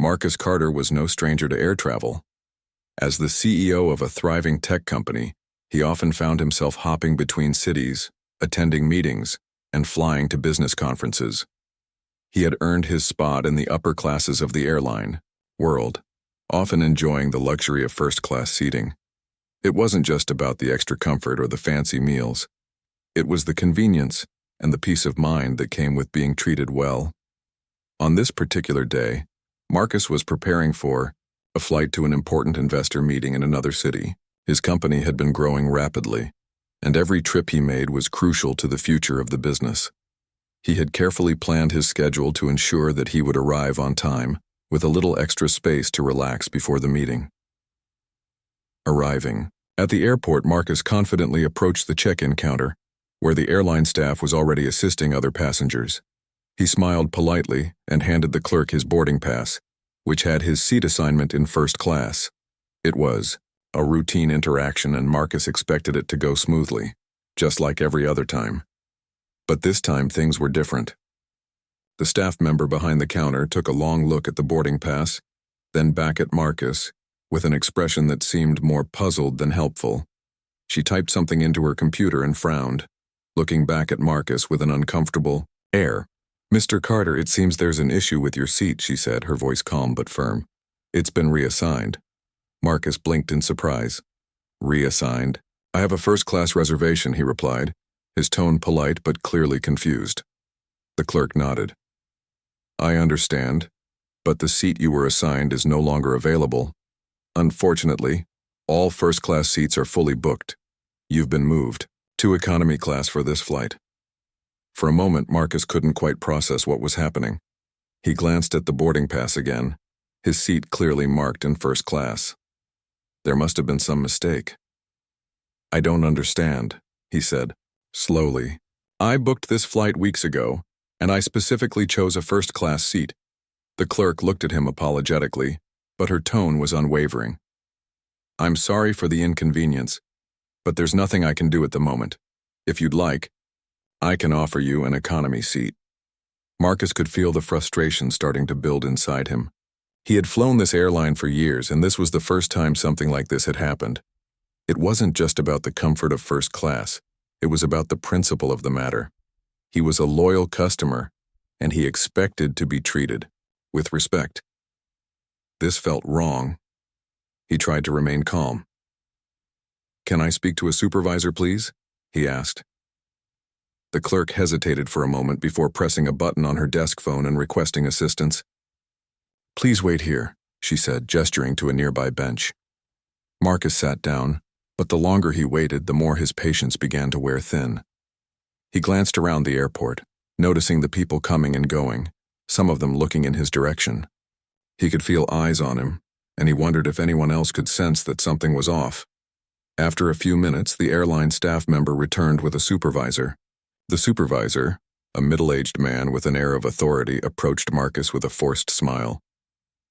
Marcus Carter was no stranger to air travel. As the CEO of a thriving tech company, he often found himself hopping between cities, attending meetings, and flying to business conferences. He had earned his spot in the upper classes of the airline world, often enjoying the luxury of first-class seating. It wasn't just about the extra comfort or the fancy meals. It was the convenience and the peace of mind that came with being treated well. On this particular day, Marcus was preparing for a flight to an important investor meeting in another city. His company had been growing rapidly, and every trip he made was crucial to the future of the business. He had carefully planned his schedule to ensure that he would arrive on time, with a little extra space to relax before the meeting. Arriving at the airport, Marcus confidently approached the check-in counter, where the airline staff was already assisting other passengers. He smiled politely and handed the clerk his boarding pass, which had his seat assignment in first class. It was a routine interaction, and Marcus expected it to go smoothly, just like every other time. But this time things were different. The staff member behind the counter took a long look at the boarding pass, then back at Marcus, with an expression that seemed more puzzled than helpful. She typed something into her computer and frowned, looking back at Marcus with an uncomfortable air. "Mr. Carter, it seems there's an issue with your seat," she said, her voice calm but firm. "It's been reassigned." Marcus blinked in surprise. "Reassigned? I have a first-class reservation," he replied, his tone polite but clearly confused. The clerk nodded. "I understand, but the seat you were assigned is no longer available. Unfortunately, all first-class seats are fully booked. You've been moved to economy class for this flight." For a moment, Marcus couldn't quite process what was happening. He glanced at the boarding pass again, his seat clearly marked in first class. There must have been some mistake. "I don't understand," he said, slowly. "I booked this flight weeks ago, and I specifically chose a first-class seat." The clerk looked at him apologetically, but her tone was unwavering. "I'm sorry for the inconvenience, but there's nothing I can do at the moment. If you'd like, I can offer you an economy seat." Marcus could feel the frustration starting to build inside him. He had flown this airline for years, and this was the first time something like this had happened. It wasn't just about the comfort of first class. It was about the principle of the matter. He was a loyal customer, and he expected to be treated with respect. This felt wrong. He tried to remain calm. "Can I speak to a supervisor, please?" he asked. The clerk hesitated for a moment before pressing a button on her desk phone and requesting assistance. "Please wait here," she said, gesturing to a nearby bench. Marcus sat down, but the longer he waited, the more his patience began to wear thin. He glanced around the airport, noticing the people coming and going, some of them looking in his direction. He could feel eyes on him, and he wondered if anyone else could sense that something was off. After a few minutes, the airline staff member returned with a supervisor. The supervisor, a middle-aged man with an air of authority, approached Marcus with a forced smile.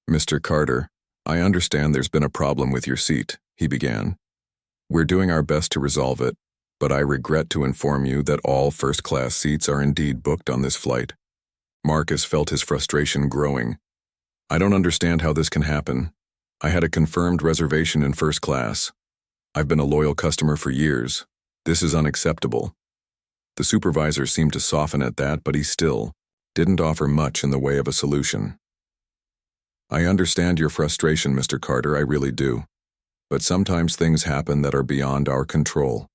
"Mr. Carter, I understand there's been a problem with your seat," he began. "We're doing our best to resolve it, but I regret to inform you that all first-class seats are indeed booked on this flight." Marcus felt his frustration growing. "I don't understand how this can happen. I had a confirmed reservation in first class. I've been a loyal customer for years. This is unacceptable." The supervisor seemed to soften at that, but he still didn't offer much in the way of a solution. "I understand your frustration, Mr. Carter, I really do. But sometimes things happen that are beyond our control.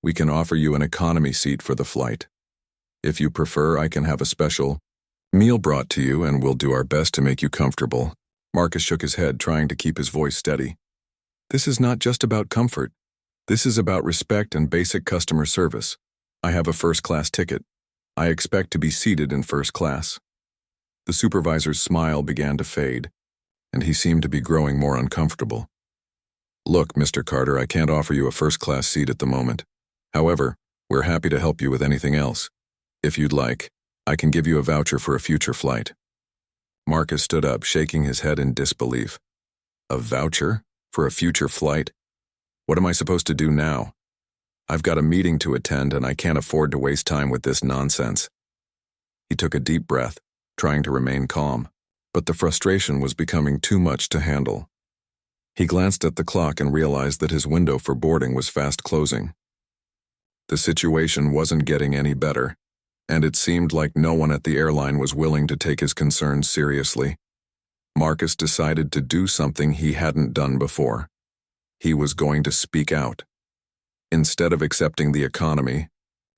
We can offer you an economy seat for the flight. If you prefer, I can have a special meal brought to you, and we'll do our best to make you comfortable." Marcus shook his head, trying to keep his voice steady. "This is not just about comfort. This is about respect and basic customer service. I have a first-class ticket. I expect to be seated in first class." The supervisor's smile began to fade, and he seemed to be growing more uncomfortable. "Look, Mr. Carter, I can't offer you a first-class seat at the moment. However, we're happy to help you with anything else. If you'd like, I can give you a voucher for a future flight." Marcus stood up, shaking his head in disbelief. "A voucher for a future flight? What am I supposed to do now? I've got a meeting to attend, and I can't afford to waste time with this nonsense." He took a deep breath, trying to remain calm. but the frustration was becoming too much to handle. He glanced at the clock and realized that his window for boarding was fast closing. The situation wasn't getting any better, and it seemed like no one at the airline was willing to take his concerns seriously. Marcus decided to do something he hadn't done before. He was going to speak out. Instead of accepting the economy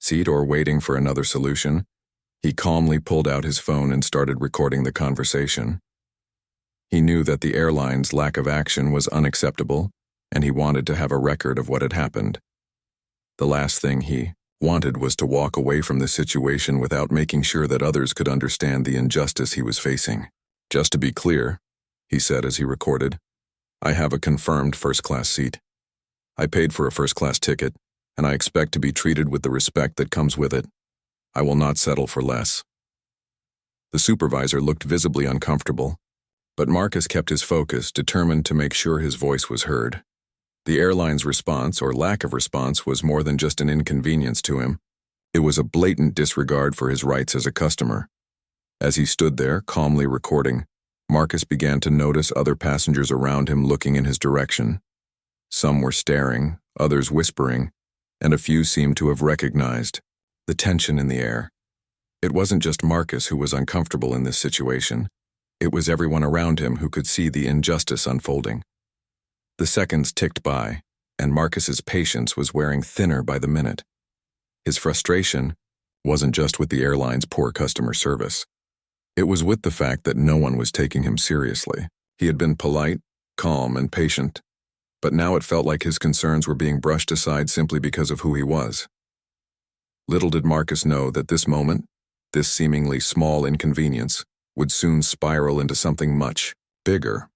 seat or waiting for another solution, he calmly pulled out his phone and started recording the conversation. He knew that the airline's lack of action was unacceptable, and he wanted to have a record of what had happened. The last thing he wanted was to walk away from the situation without making sure that others could understand the injustice he was facing. "Just to be clear," he said as he recorded, "I have a confirmed first-class seat. I paid for a first-class ticket, and I expect to be treated with the respect that comes with it. I will not settle for less." The supervisor looked visibly uncomfortable, but Marcus kept his focus, determined to make sure his voice was heard. The airline's response, or lack of response, was more than just an inconvenience to him. It was a blatant disregard for his rights as a customer. As he stood there, calmly recording, Marcus began to notice other passengers around him looking in his direction. Some were staring, others whispering, and a few seemed to have recognized the tension in the air. It wasn't just Marcus who was uncomfortable in this situation. It was everyone around him who could see the injustice unfolding. The seconds ticked by, and Marcus's patience was wearing thinner by the minute. His frustration wasn't just with the airline's poor customer service. It was with the fact that no one was taking him seriously. He had been polite, calm, and patient, but now it felt like his concerns were being brushed aside simply because of who he was. Little did Marcus know that this moment, this seemingly small inconvenience, would soon spiral into something much bigger.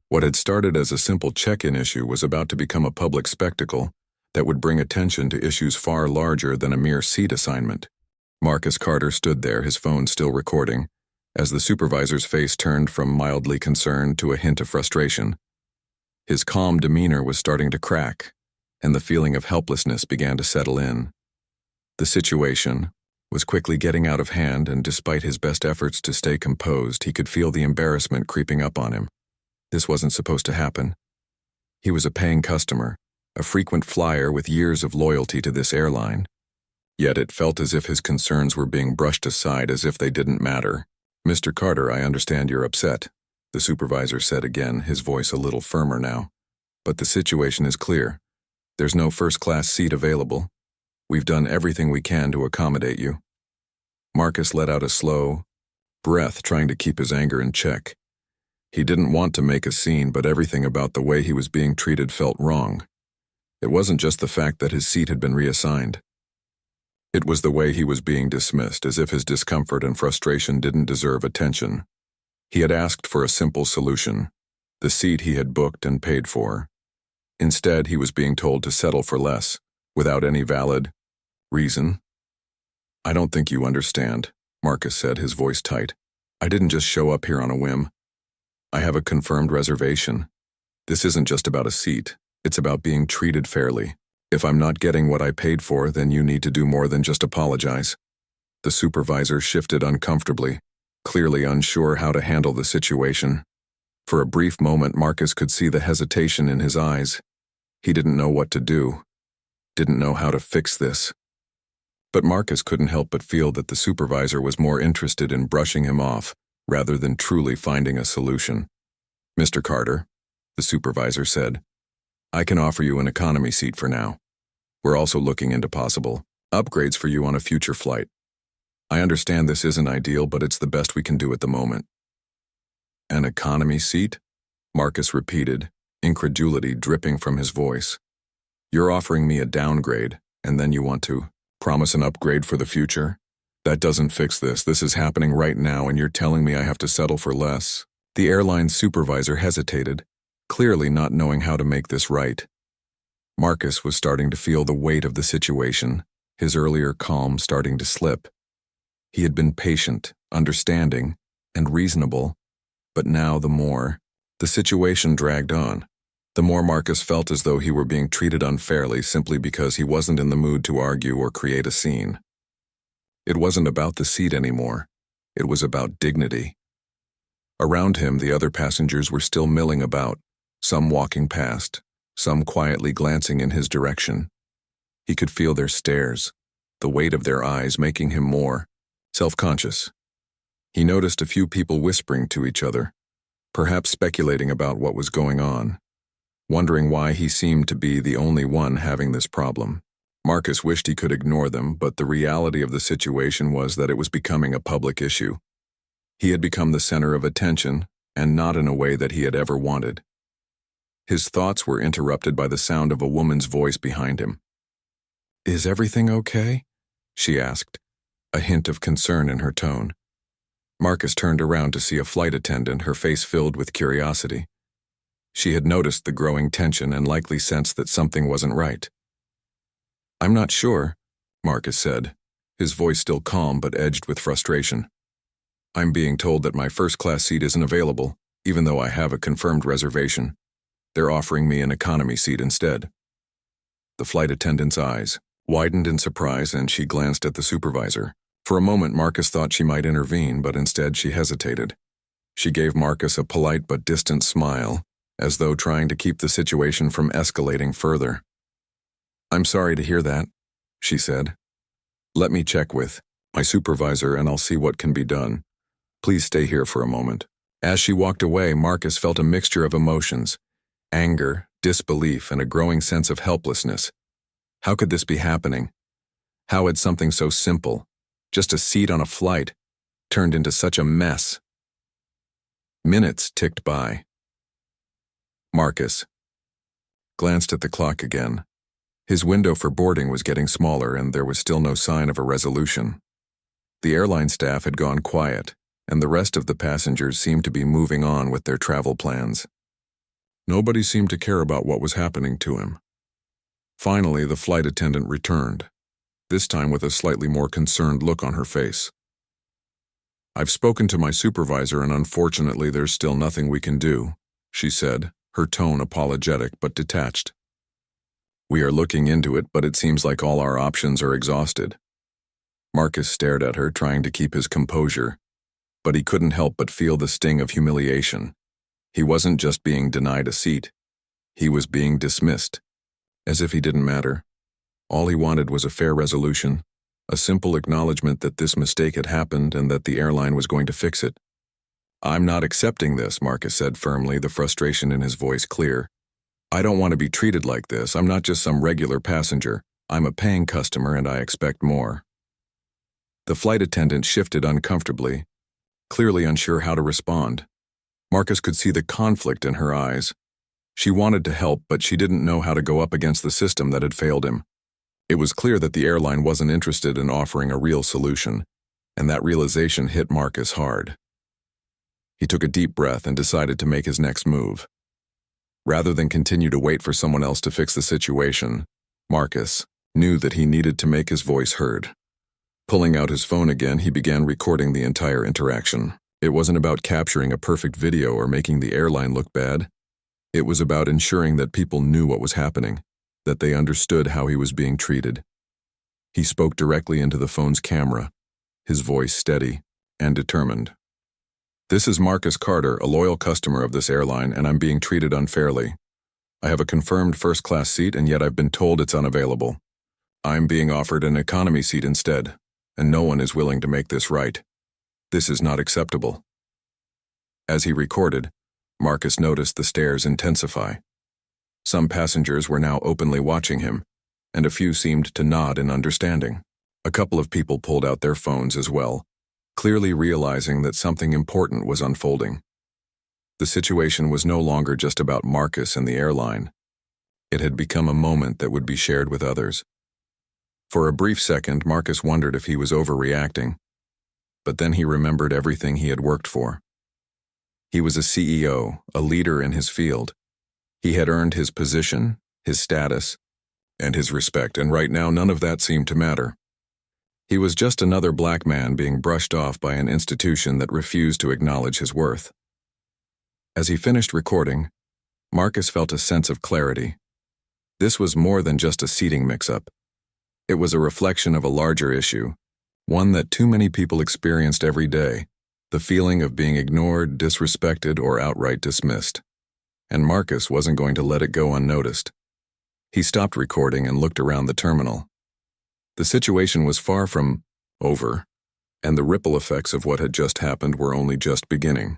What had started as a simple check-in issue was about to become a public spectacle that would bring attention to issues far larger than a mere seat assignment. Marcus Carter stood there, his phone still recording, as the supervisor's face turned from mildly concerned to a hint of frustration. His calm demeanor was starting to crack, and the feeling of helplessness began to settle in. The situation was quickly getting out of hand, and despite his best efforts to stay composed, he could feel the embarrassment creeping up on him. This wasn't supposed to happen. He was a paying customer, a frequent flyer with years of loyalty to this airline. Yet it felt as if his concerns were being brushed aside, as if they didn't matter. "Mr. Carter, I understand you're upset," the supervisor said again, his voice a little firmer now. "But the situation is clear. There's no first-class seat available. We've done everything we can to accommodate you." Marcus let out a slow breath, trying to keep his anger in check. He didn't want to make a scene, but everything about the way he was being treated felt wrong. It wasn't just the fact that his seat had been reassigned. It was the way he was being dismissed, as if his discomfort and frustration didn't deserve attention. He had asked for a simple solution, the seat he had booked and paid for. Instead, he was being told to settle for less, without any valid reason. "I don't think you understand," Marcus said, his voice tight. "I didn't just show up here on a whim. I have a confirmed reservation. This isn't just about a seat. It's about being treated fairly. If I'm not getting what I paid for, then you need to do more than just apologize." The supervisor shifted uncomfortably, clearly unsure how to handle the situation. For a brief moment, Marcus could see the hesitation in his eyes. He didn't know what to do, didn't know how to fix this. But Marcus couldn't help but feel that the supervisor was more interested in brushing him off rather than truly finding a solution. "Mr. Carter," the supervisor said, "I can offer you an economy seat for now. We're also looking into possible upgrades for you on a future flight. I understand this isn't ideal, but it's the best we can do at the moment." "An economy seat?" Marcus repeated, incredulity dripping from his voice. "You're offering me a downgrade, and then you want to promise an upgrade for the future? That doesn't fix this. This is happening right now, and you're telling me I have to settle for less." The airline supervisor hesitated, clearly not knowing how to make this right. Marcus was starting to feel the weight of the situation, his earlier calm starting to slip. He had been patient, understanding, and reasonable, but now the more the situation dragged on, the more Marcus felt as though he were being treated unfairly simply because he wasn't in the mood to argue or create a scene. It wasn't about the seat anymore. It was about dignity. Around him, the other passengers were still milling about, some walking past, some quietly glancing in his direction. He could feel their stares, the weight of their eyes making him more self-conscious. He noticed a few people whispering to each other, perhaps speculating about what was going on, wondering why he seemed to be the only one having this problem. Marcus wished he could ignore them, but the reality of the situation was that it was becoming a public issue. He had become the center of attention, and not in a way that he had ever wanted. His thoughts were interrupted by the sound of a woman's voice behind him. "Is everything okay?" she asked, a hint of concern in her tone. Marcus turned around to see a flight attendant, her face filled with curiosity. She had noticed the growing tension and likely sensed that something wasn't right. "I'm not sure," Marcus said, his voice still calm but edged with frustration. "I'm being told that my first-class seat isn't available, even though I have a confirmed reservation. They're offering me an economy seat instead." The flight attendant's eyes widened in surprise, and she glanced at the supervisor. For a moment, Marcus thought she might intervene, but instead she hesitated. She gave Marcus a polite but distant smile, as though trying to keep the situation from escalating further. "I'm sorry to hear that," she said. "Let me check with my supervisor and I'll see what can be done. Please stay here for a moment." As she walked away, Marcus felt a mixture of emotions: anger, disbelief, and a growing sense of helplessness. How could this be happening? How had something so simple, just a seat on a flight, turned into such a mess? Minutes ticked by. Marcus glanced at the clock again. His window for boarding was getting smaller, and there was still no sign of a resolution. The airline staff had gone quiet, and the rest of the passengers seemed to be moving on with their travel plans. Nobody seemed to care about what was happening to him. Finally, the flight attendant returned, this time with a slightly more concerned look on her face. "I've spoken to my supervisor, and unfortunately there's still nothing we can do," she said, her tone apologetic but detached. "We are looking into it, but it seems like all our options are exhausted." Marcus stared at her, trying to keep his composure, but he couldn't help but feel the sting of humiliation. He wasn't just being denied a seat. He was being dismissed, as if he didn't matter. All he wanted was a fair resolution, a simple acknowledgement that this mistake had happened and that the airline was going to fix it. "I'm not accepting this," Marcus said firmly, the frustration in his voice clear. "I don't want to be treated like this. I'm not just some regular passenger. I'm a paying customer and I expect more." The flight attendant shifted uncomfortably, clearly unsure how to respond. Marcus could see the conflict in her eyes. She wanted to help, but she didn't know how to go up against the system that had failed him. It was clear that the airline wasn't interested in offering a real solution, and that realization hit Marcus hard. He took a deep breath and decided to make his next move. Rather than continue to wait for someone else to fix the situation, Marcus knew that he needed to make his voice heard. Pulling out his phone again, he began recording the entire interaction. It wasn't about capturing a perfect video or making the airline look bad. It was about ensuring that people knew what was happening, that they understood how he was being treated. He spoke directly into the phone's camera, his voice steady and determined. "This is Marcus Carter, a loyal customer of this airline, and I'm being treated unfairly. I have a confirmed first-class seat, and yet I've been told it's unavailable. I'm being offered an economy seat instead, and no one is willing to make this right. This is not acceptable." As he recorded, Marcus noticed the stares intensify. Some passengers were now openly watching him, and a few seemed to nod in understanding. A couple of people pulled out their phones as well, clearly realizing that something important was unfolding. The situation was no longer just about Marcus and the airline. It had become a moment that would be shared with others. For a brief second, Marcus wondered if he was overreacting, but then he remembered everything he had worked for. He was a CEO, a leader in his field. He had earned his position, his status, and his respect, and right now none of that seemed to matter. He was just another black man being brushed off by an institution that refused to acknowledge his worth. As he finished recording, Marcus felt a sense of clarity. This was more than just a seating mix-up. It was a reflection of a larger issue, one that too many people experienced every day: The feeling of being ignored, disrespected, or outright dismissed. And Marcus wasn't going to let it go unnoticed. He stopped recording and looked around the terminal. The situation was far from over, and the ripple effects of what had just happened were only just beginning.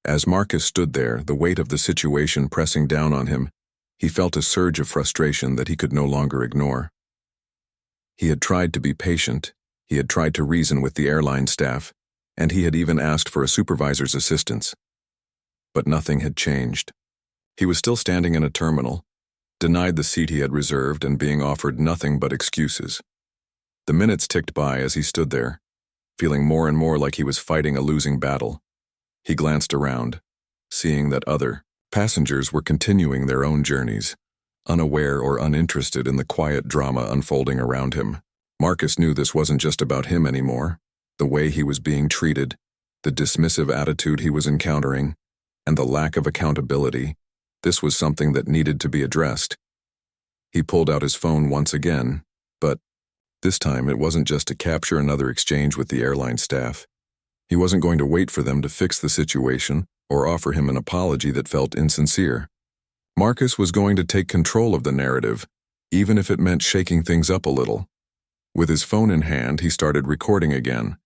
As Marcus stood there, the weight of the situation pressing down on him, he felt a surge of frustration that he could no longer ignore. He had tried to be patient, he had tried to reason with the airline staff, and he had even asked for a supervisor's assistance. But nothing had changed. He was still standing in a terminal, denied the seat he had reserved and being offered nothing but excuses. The minutes ticked by as he stood there, feeling more and more like he was fighting a losing battle. He glanced around, seeing that other passengers were continuing their own journeys, unaware or uninterested in the quiet drama unfolding around him. Marcus knew this wasn't just about him anymore. The way he was being treated, the dismissive attitude he was encountering, and the lack of accountability, this was something that needed to be addressed. He pulled out his phone once again, but this time it wasn't just to capture another exchange with the airline staff. He wasn't going to wait for them to fix the situation or offer him an apology that felt insincere. Marcus was going to take control of the narrative, even if it meant shaking things up a little. With his phone in hand, he started recording again,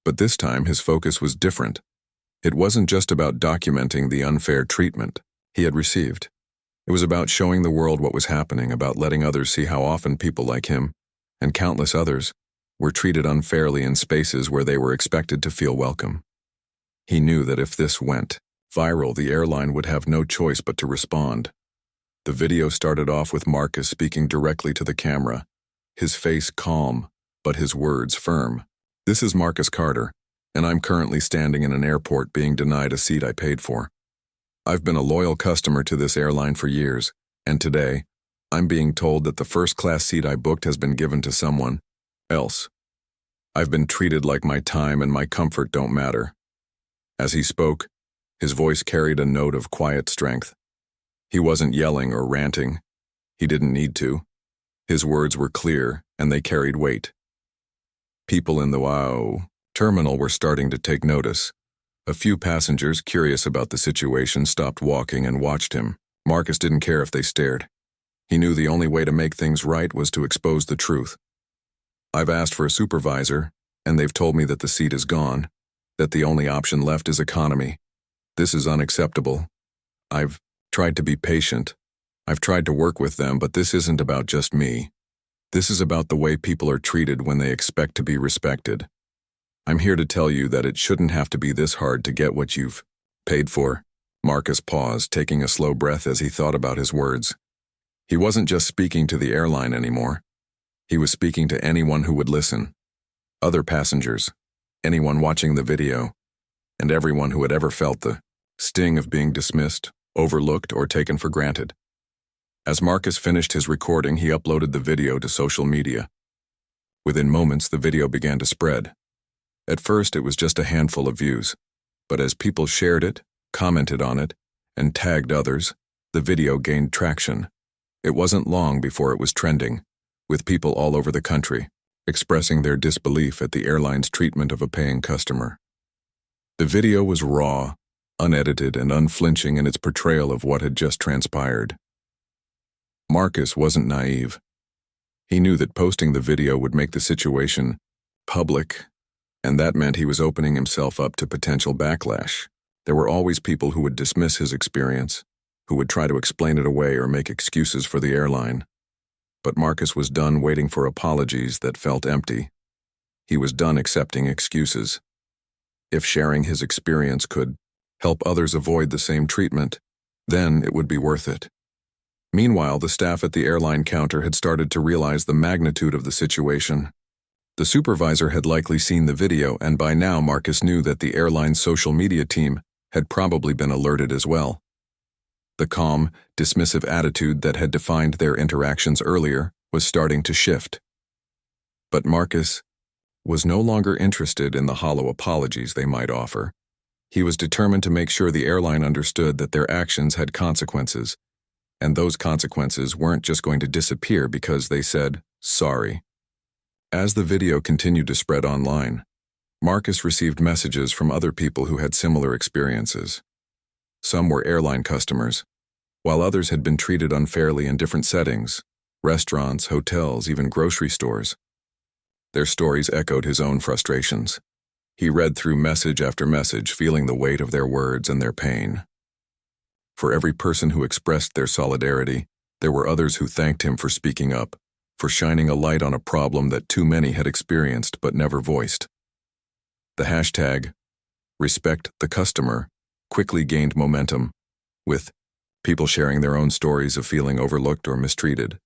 but this time his focus was different. It wasn't just about documenting the unfair treatment he had received. It was about showing the world what was happening, about letting others see how often people like him, and countless others, were treated unfairly in spaces where they were expected to feel welcome. He knew that if this went viral, the airline would have no choice but to respond. The video started off with Marcus speaking directly to the camera, his face calm, but his words firm. "This is Marcus Carter, and I'm currently standing in an airport being denied a seat I paid for. I've been a loyal customer to this airline for years, and today, I'm being told that the first-class seat I booked has been given to someone else. I've been treated like my time and my comfort don't matter." As he spoke, his voice carried a note of quiet strength. He wasn't yelling or ranting. He didn't need to. His words were clear, and they carried weight. People in the terminal were starting to take notice. A few passengers, curious about the situation, stopped walking and watched him. Marcus didn't care if they stared. He knew the only way to make things right was to expose the truth. "I've asked for a supervisor, and they've told me that the seat is gone, that the only option left is economy. This is unacceptable. I've tried to be patient. I've tried to work with them, but this isn't about just me. This is about the way people are treated when they expect to be respected. I'm here to tell you that it shouldn't have to be this hard to get what you've paid for." Marcus paused, taking a slow breath as he thought about his words. He wasn't just speaking to the airline anymore. He was speaking to anyone who would listen. Other passengers, anyone watching the video, and everyone who had ever felt the sting of being dismissed, overlooked, or taken for granted. As Marcus finished his recording, he uploaded the video to social media. Within moments, the video began to spread. At first, it was just a handful of views, but as people shared it, commented on it, and tagged others, the video gained traction. It wasn't long before it was trending, with people all over the country expressing their disbelief at the airline's treatment of a paying customer. The video was raw, unedited, and unflinching in its portrayal of what had just transpired. Marcus wasn't naive. He knew that posting the video would make the situation public, and that meant he was opening himself up to potential backlash. There were always people who would dismiss his experience, who would try to explain it away or make excuses for the airline. But Marcus was done waiting for apologies that felt empty. He was done accepting excuses. If sharing his experience could help others avoid the same treatment, then it would be worth it. Meanwhile, the staff at the airline counter had started to realize the magnitude of the situation. The supervisor had likely seen the video, and by now Marcus knew that the airline's social media team had probably been alerted as well. The calm, dismissive attitude that had defined their interactions earlier was starting to shift. But Marcus was no longer interested in the hollow apologies they might offer. He was determined to make sure the airline understood that their actions had consequences, and those consequences weren't just going to disappear because they said sorry. As the video continued to spread online, Marcus received messages from other people who had similar experiences. Some were airline customers, while others had been treated unfairly in different settings, restaurants, hotels, even grocery stores. Their stories echoed his own frustrations. He read through message after message, feeling the weight of their words and their pain. For every person who expressed their solidarity, there were others who thanked him for speaking up, for shining a light on a problem that too many had experienced but never voiced. The hashtag, #RespectTheCustomer, quickly gained momentum, with people sharing their own stories of feeling overlooked or mistreated.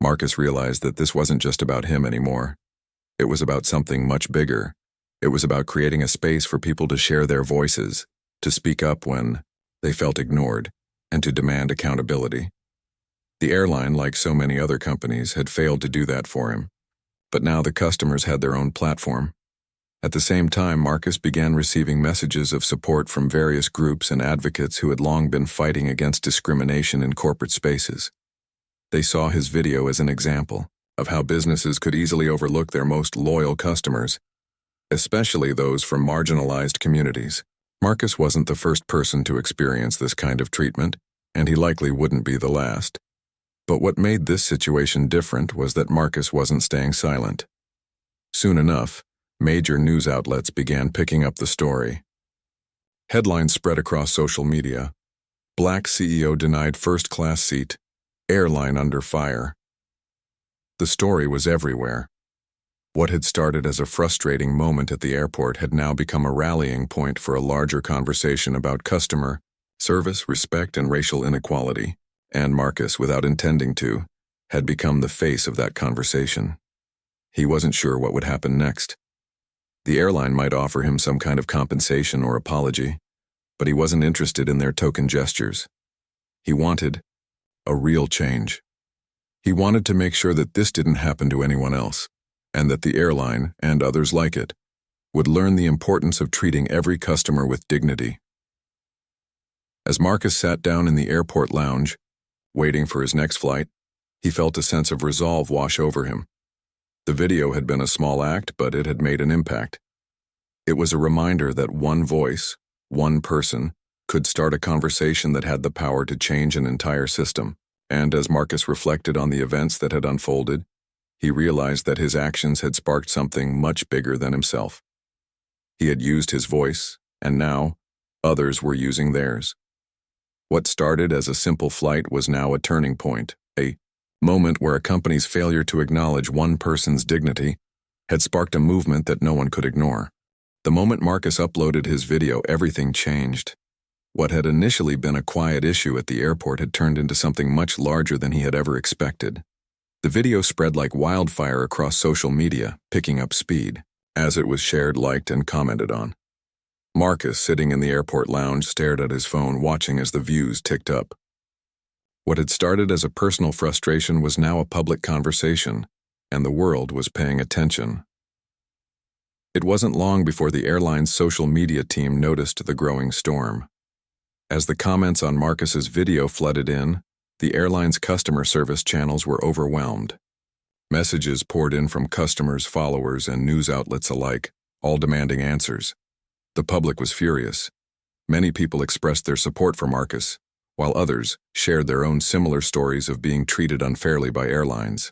Marcus realized that this wasn't just about him anymore. It was about something much bigger. It was about creating a space for people to share their voices, to speak up when they felt ignored, and to demand accountability. The airline, like so many other companies, had failed to do that for him. But now the customers had their own platform. At the same time, Marcus began receiving messages of support from various groups and advocates who had long been fighting against discrimination in corporate spaces. They saw his video as an example of how businesses could easily overlook their most loyal customers, especially those from marginalized communities. Marcus wasn't the first person to experience this kind of treatment, and he likely wouldn't be the last. But what made this situation different was that Marcus wasn't staying silent. Soon enough, major news outlets began picking up the story. Headlines spread across social media. Black CEO denied first-class seat. Airline under fire. The story was everywhere. What had started as a frustrating moment at the airport had now become a rallying point for a larger conversation about customer service, respect, and racial inequality. And Marcus, without intending to, had become the face of that conversation. He wasn't sure what would happen next. The airline might offer him some kind of compensation or apology, but he wasn't interested in their token gestures. He wanted a real change. He wanted to make sure that this didn't happen to anyone else, and that the airline, and others like it, would learn the importance of treating every customer with dignity. As Marcus sat down in the airport lounge, waiting for his next flight, he felt a sense of resolve wash over him. The video had been a small act, but it had made an impact. It was a reminder that one voice, one person, could start a conversation that had the power to change an entire system. And as Marcus reflected on the events that had unfolded, he realized that his actions had sparked something much bigger than himself. He had used his voice, and now others were using theirs. What started as a simple flight was now a turning point, a moment where a company's failure to acknowledge one person's dignity had sparked a movement that no one could ignore. The moment Marcus uploaded his video, everything changed. What had initially been a quiet issue at the airport had turned into something much larger than he had ever expected. The video spread like wildfire across social media, picking up speed, as it was shared, liked, and commented on. Marcus, sitting in the airport lounge, stared at his phone, watching as the views ticked up. What had started as a personal frustration was now a public conversation, and the world was paying attention. It wasn't long before the airline's social media team noticed the growing storm. As the comments on Marcus's video flooded in, the airline's customer service channels were overwhelmed. Messages poured in from customers, followers, and news outlets alike, all demanding answers. The public was furious. Many people expressed their support for Marcus, while others shared their own similar stories of being treated unfairly by airlines.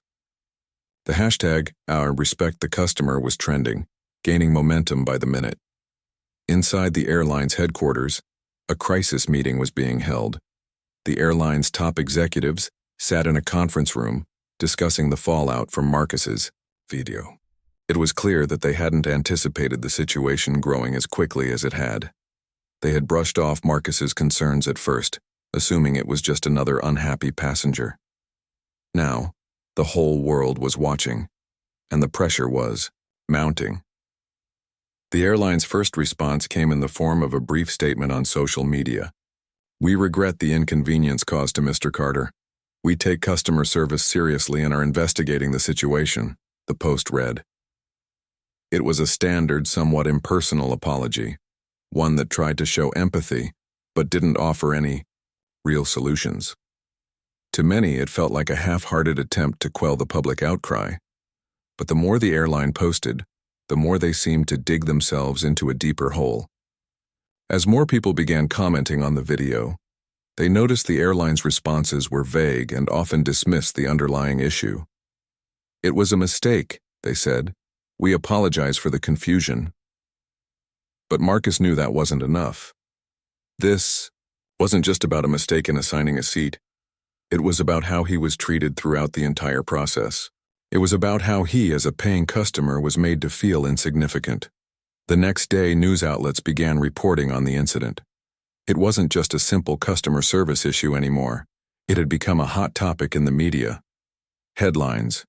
The hashtag #RespectTheCustomer was trending, gaining momentum by the minute. Inside the airline's headquarters, a crisis meeting was being held. The airline's top executives sat in a conference room, discussing the fallout from Marcus's video. It was clear that they hadn't anticipated the situation growing as quickly as it had. They had brushed off Marcus's concerns at first, assuming it was just another unhappy passenger. Now, the whole world was watching, and the pressure was mounting. The airline's first response came in the form of a brief statement on social media. "We regret the inconvenience caused to Mr. Carter. We take customer service seriously and are investigating the situation," the post read. It was a standard, somewhat impersonal apology, one that tried to show empathy, but didn't offer any real solutions. To many, it felt like a half-hearted attempt to quell the public outcry. But the more the airline posted, the more they seemed to dig themselves into a deeper hole. As more people began commenting on the video, they noticed the airline's responses were vague and often dismissed the underlying issue. "It was a mistake," they said. "We apologize for the confusion." But Marcus knew that wasn't enough. This wasn't just about a mistake in assigning a seat. It was about how he was treated throughout the entire process. It was about how he, as a paying customer, was made to feel insignificant. The next day, news outlets began reporting on the incident. It wasn't just a simple customer service issue anymore. It had become a hot topic in the media. Headlines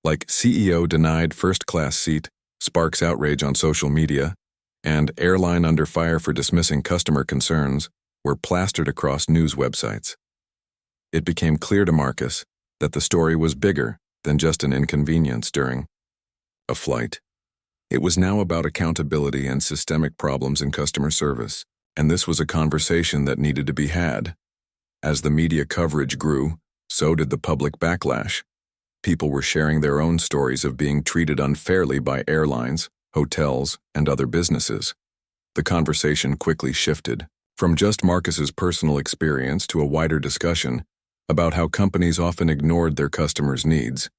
like "CEO denied first-class seat, sparks outrage on social media," and "Airline under fire for dismissing customer concerns" were plastered across news websites. It became clear to Marcus that the story was bigger than just an inconvenience during a flight. It was now about accountability and systemic problems in customer service, and this was a conversation that needed to be had. As the media coverage grew, so did the public backlash. People were sharing their own stories of being treated unfairly by airlines, hotels, and other businesses. The conversation quickly shifted from just Marcus's personal experience to a wider discussion about how companies often ignored their customers' needs,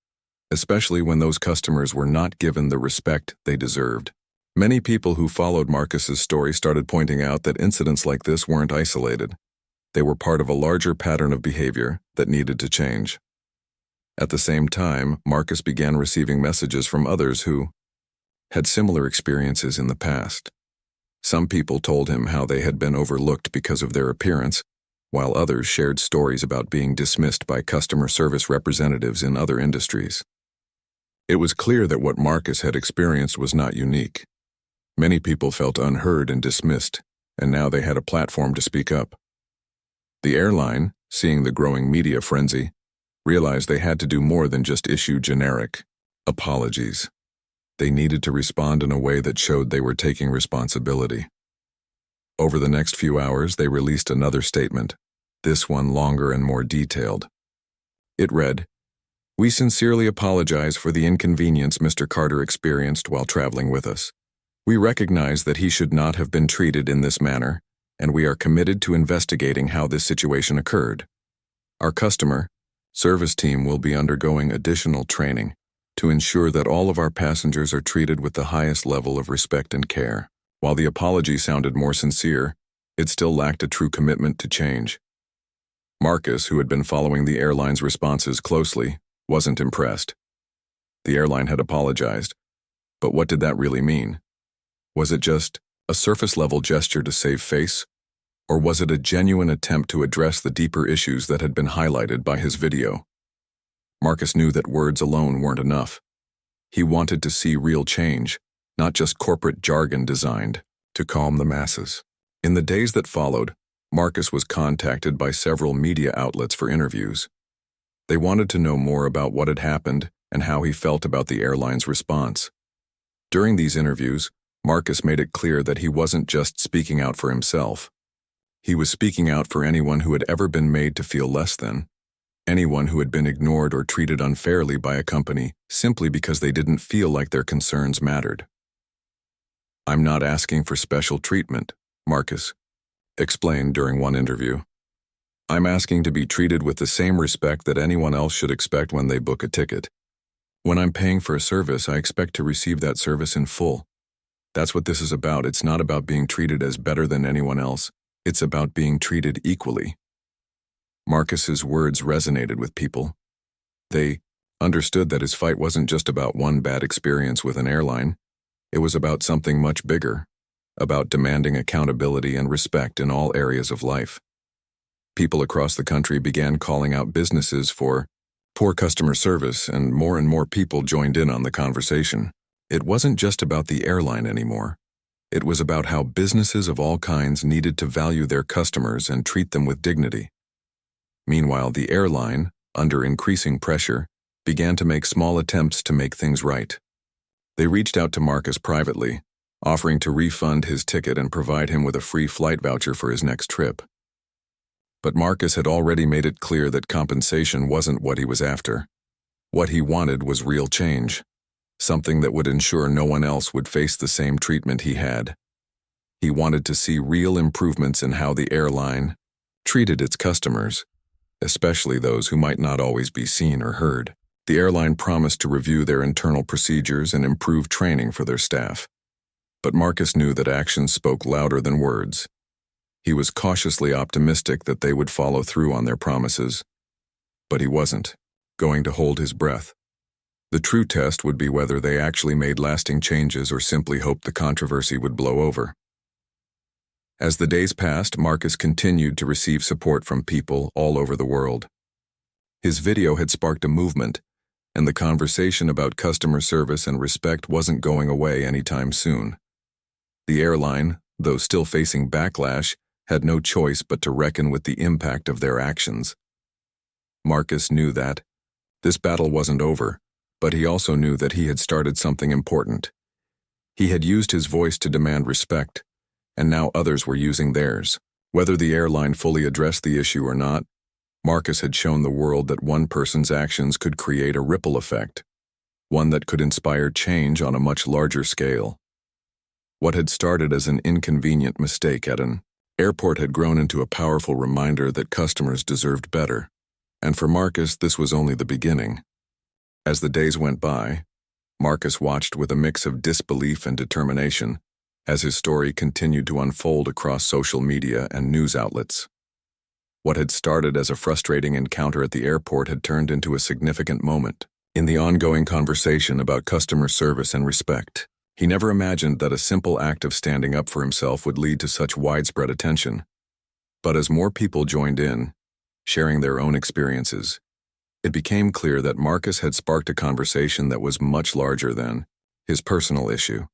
especially when those customers were not given the respect they deserved. Many people who followed Marcus's story started pointing out that incidents like this weren't isolated. They were part of a larger pattern of behavior that needed to change. At the same time, Marcus began receiving messages from others who had similar experiences in the past. Some people told him how they had been overlooked because of their appearance, while others shared stories about being dismissed by customer service representatives in other industries. It was clear that what Marcus had experienced was not unique. Many people felt unheard and dismissed, and now they had a platform to speak up. The airline, seeing the growing media frenzy, realized they had to do more than just issue generic apologies. They needed to respond in a way that showed they were taking responsibility. Over the next few hours, they released another statement, this one longer and more detailed. It read, "We sincerely apologize for the inconvenience Mr. Carter experienced while traveling with us. We recognize that he should not have been treated in this manner, and we are committed to investigating how this situation occurred. Our customer service team will be undergoing additional training to ensure that all of our passengers are treated with the highest level of respect and care." While the apology sounded more sincere, it still lacked a true commitment to change. Marcus, who had been following the airline's responses closely, wasn't impressed. The airline had apologized, but what did that really mean? Was it just a surface-level gesture to save face, or was it a genuine attempt to address the deeper issues that had been highlighted by his video? Marcus knew that words alone weren't enough. He wanted to see real change, not just corporate jargon designed to calm the masses. In the days that followed, Marcus was contacted by several media outlets for interviews. They wanted to know more about what had happened and how he felt about the airline's response. During these interviews, Marcus made it clear that he wasn't just speaking out for himself. He was speaking out for anyone who had ever been made to feel less than, anyone who had been ignored or treated unfairly by a company simply because they didn't feel like their concerns mattered. "I'm not asking for special treatment," Marcus explained during one interview. "I'm asking to be treated with the same respect that anyone else should expect when they book a ticket. When I'm paying for a service, I expect to receive that service in full. That's what this is about. It's not about being treated as better than anyone else. It's about being treated equally." Marcus's words resonated with people. They understood that his fight wasn't just about one bad experience with an airline. It was about something much bigger, about demanding accountability and respect in all areas of life. People across the country began calling out businesses for poor customer service, and more people joined in on the conversation. It wasn't just about the airline anymore. It was about how businesses of all kinds needed to value their customers and treat them with dignity. Meanwhile, the airline, under increasing pressure, began to make small attempts to make things right. They reached out to Marcus privately, offering to refund his ticket and provide him with a free flight voucher for his next trip. But Marcus had already made it clear that compensation wasn't what he was after. What he wanted was real change. something that would ensure no one else would face the same treatment he had. He wanted to see real improvements in how the airline treated its customers, especially those who might not always be seen or heard. The airline promised to review their internal procedures and improve training for their staff. But Marcus knew that actions spoke louder than words. He was cautiously optimistic that they would follow through on their promises. But he wasn't going to hold his breath. The true test would be whether they actually made lasting changes or simply hoped the controversy would blow over. As the days passed, Marcus continued to receive support from people all over the world. His video had sparked a movement, and the conversation about customer service and respect wasn't going away anytime soon. The airline, though still facing backlash, had no choice but to reckon with the impact of their actions. Marcus knew that this battle wasn't over, but he also knew that he had started something important. He had used his voice to demand respect, and now others were using theirs. Whether the airline fully addressed the issue or not, Marcus had shown the world that one person's actions could create a ripple effect, one that could inspire change on a much larger scale. What had started as an inconvenient mistake at an airport had grown into a powerful reminder that customers deserved better, and for Marcus this was only the beginning. As the days went by, Marcus watched with a mix of disbelief and determination as his story continued to unfold across social media and news outlets. What had started as a frustrating encounter at the airport had turned into a significant moment in the ongoing conversation about customer service and respect. He never imagined that a simple act of standing up for himself would lead to such widespread attention. But as more people joined in, sharing their own experiences, it became clear that Marcus had sparked a conversation that was much larger than his personal issue.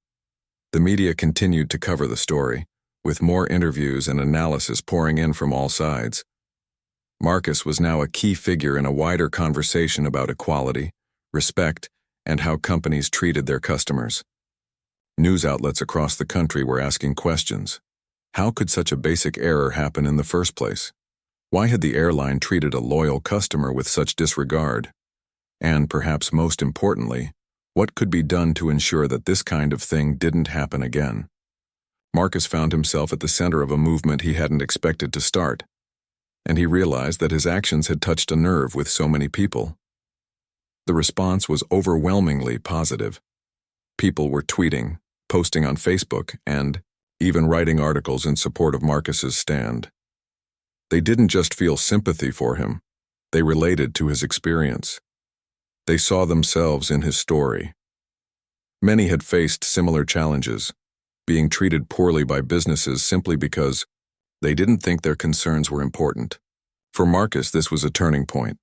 The media continued to cover the story, with more interviews and analysis pouring in from all sides. Marcus was now a key figure in a wider conversation about equality, respect, and how companies treated their customers. News outlets across the country were asking questions. How could such a basic error happen in the first place? Why had the airline treated a loyal customer with such disregard? And, perhaps most importantly, what could be done to ensure that this kind of thing didn't happen again? Marcus found himself at the center of a movement he hadn't expected to start, and he realized that his actions had touched a nerve with so many people. The response was overwhelmingly positive. People were tweeting, posting on Facebook, and even writing articles in support of Marcus's stand. They didn't just feel sympathy for him, they related to his experience. They saw themselves in his story. Many had faced similar challenges, being treated poorly by businesses simply because they didn't think their concerns were important. For Marcus, this was a turning point.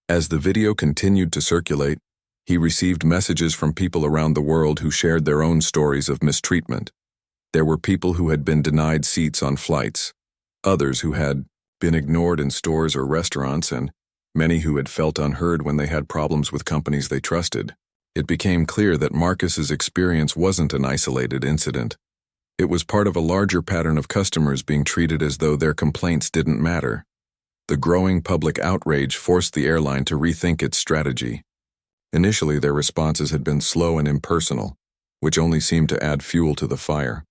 As the video continued to circulate, he received messages from people around the world who shared their own stories of mistreatment. There were people who had been denied seats on flights, others who had been ignored in stores or restaurants, and many who had felt unheard when they had problems with companies they trusted. It became clear that Marcus's experience wasn't an isolated incident. It was part of a larger pattern of customers being treated as though their complaints didn't matter. The growing public outrage forced the airline to rethink its strategy. Initially, their responses had been slow and impersonal, which only seemed to add fuel to the fire.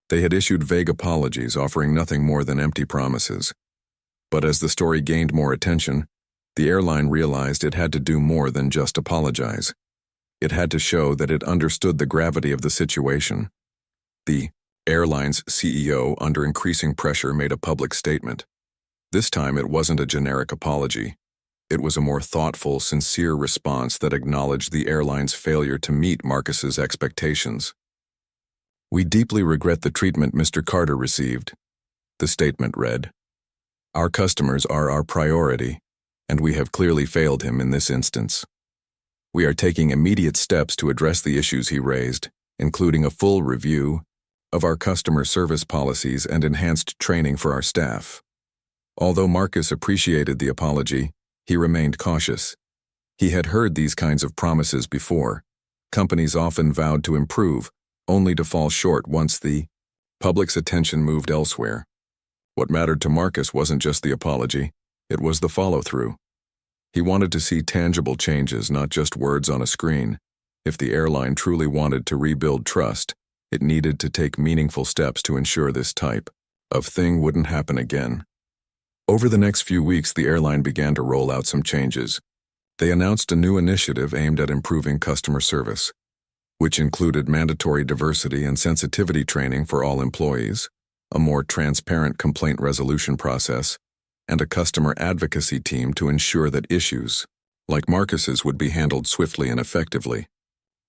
They had issued vague apologies, offering nothing more than empty promises. But as the story gained more attention, the airline realized it had to do more than just apologize. It had to show that it understood the gravity of the situation. The airline's CEO, under increasing pressure, made a public statement. This time it wasn't a generic apology. It was a more thoughtful, sincere response that acknowledged the airline's failure to meet Marcus's expectations. "We deeply regret the treatment Mr. Carter received," the statement read. "Our customers are our priority, and we have clearly failed him in this instance. We are taking immediate steps to address the issues he raised, including a full review of our customer service policies and enhanced training for our staff." Although Marcus appreciated the apology, he remained cautious. He had heard these kinds of promises before. Companies often vowed to improve, only to fall short once the public's attention moved elsewhere. What mattered to Marcus wasn't just the apology, it was the follow-through. He wanted to see tangible changes, not just words on a screen. If the airline truly wanted to rebuild trust, it needed to take meaningful steps to ensure this type of thing wouldn't happen again. Over the next few weeks, the airline began to roll out some changes. They announced a new initiative aimed at improving customer service, which included mandatory diversity and sensitivity training for all employees, a more transparent complaint resolution process, and a customer advocacy team to ensure that issues, like Marcus's, would be handled swiftly and effectively.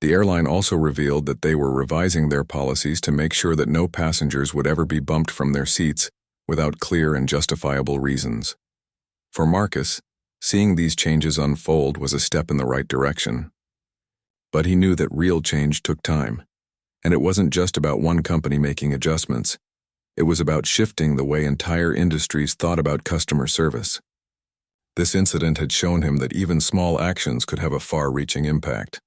The airline also revealed that they were revising their policies to make sure that no passengers would ever be bumped from their seats without clear and justifiable reasons. For Marcus, seeing these changes unfold was a step in the right direction. But he knew that real change took time, and it wasn't just about one company making adjustments. It was about shifting the way entire industries thought about customer service. This incident had shown him that even small actions could have a far-reaching impact.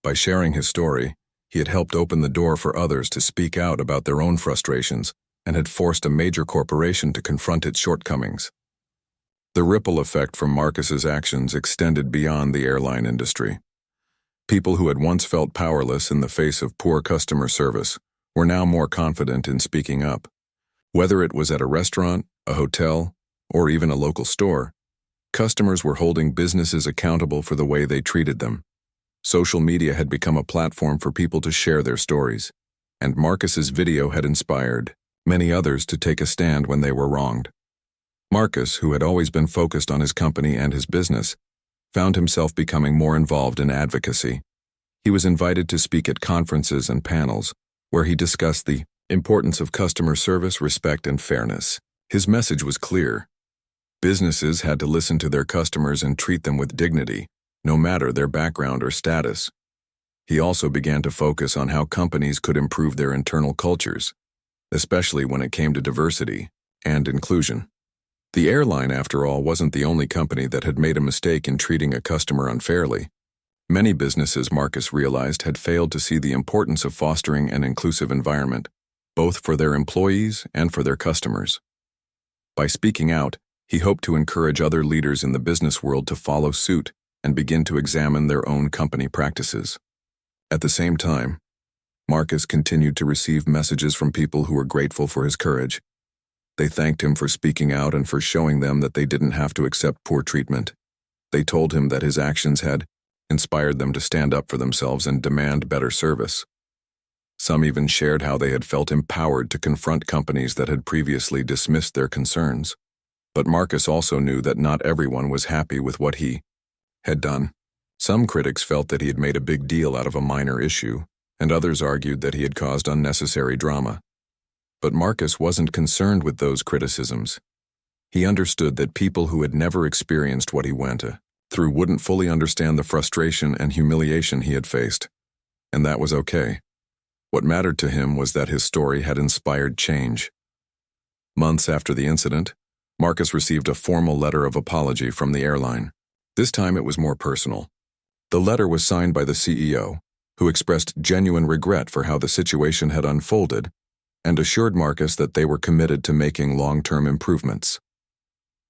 By sharing his story, he had helped open the door for others to speak out about their own frustrations and had forced a major corporation to confront its shortcomings. The ripple effect from Marcus's actions extended beyond the airline industry. People who had once felt powerless in the face of poor customer service were now more confident in speaking up. Whether it was at a restaurant, a hotel, or even a local store, customers were holding businesses accountable for the way they treated them. Social media had become a platform for people to share their stories, and Marcus's video had inspired many others to take a stand when they were wronged. Marcus, who had always been focused on his company and his business, found himself becoming more involved in advocacy. He was invited to speak at conferences and panels, where he discussed the importance of customer service, respect, and fairness. His message was clear. Businesses had to listen to their customers and treat them with dignity, no matter their background or status. He also began to focus on how companies could improve their internal cultures, especially when it came to diversity and inclusion. The airline, after all, wasn't the only company that had made a mistake in treating a customer unfairly. Many businesses, Marcus realized, had failed to see the importance of fostering an inclusive environment, both for their employees and for their customers. By speaking out, he hoped to encourage other leaders in the business world to follow suit and begin to examine their own company practices. At the same time, Marcus continued to receive messages from people who were grateful for his courage. They thanked him for speaking out and for showing them that they didn't have to accept poor treatment. They told him that his actions had inspired them to stand up for themselves and demand better service. Some even shared how they had felt empowered to confront companies that had previously dismissed their concerns. But Marcus also knew that not everyone was happy with what he had done. Some critics felt that he had made a big deal out of a minor issue, and others argued that he had caused unnecessary drama. But Marcus wasn't concerned with those criticisms. He understood that people who had never experienced what he went through wouldn't fully understand the frustration and humiliation he had faced, and that was okay. What mattered to him was that his story had inspired change. Months after the incident, Marcus received a formal letter of apology from the airline. This time it was more personal. The letter was signed by the CEO, who expressed genuine regret for how the situation had unfolded and assured Marcus that they were committed to making long-term improvements.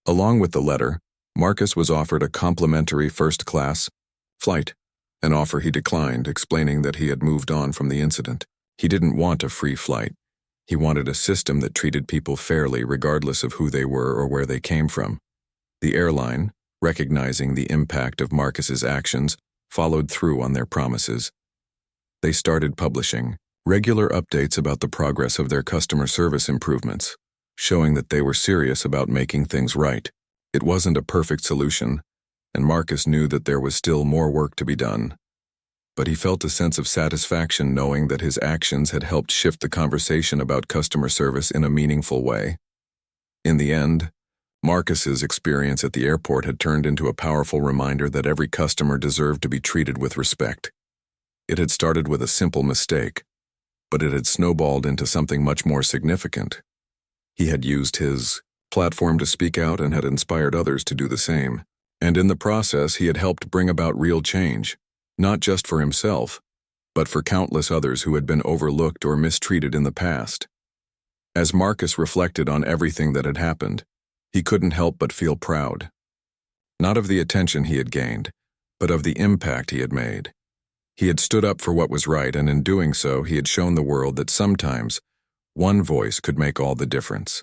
Along with the letter, Marcus was offered a complimentary first-class flight, an offer he declined, explaining that he had moved on from the incident. He didn't want a free flight. He wanted a system that treated people fairly regardless of who they were or where they came from. The airline, recognizing the impact of Marcus's actions, followed through on their promises. They started publishing regular updates about the progress of their customer service improvements, showing that they were serious about making things right. It wasn't a perfect solution, and Marcus knew that there was still more work to be done. But he felt a sense of satisfaction knowing that his actions had helped shift the conversation about customer service in a meaningful way. In the end, Marcus's experience at the airport had turned into a powerful reminder that every customer deserved to be treated with respect. It had started with a simple mistake, but it had snowballed into something much more significant. He had used his platform to speak out and had inspired others to do the same. And in the process, he had helped bring about real change, not just for himself, but for countless others who had been overlooked or mistreated in the past. As Marcus reflected on everything that had happened, he couldn't help but feel proud. Not of the attention he had gained, but of the impact he had made. He had stood up for what was right, and in doing so, he had shown the world that sometimes one voice could make all the difference.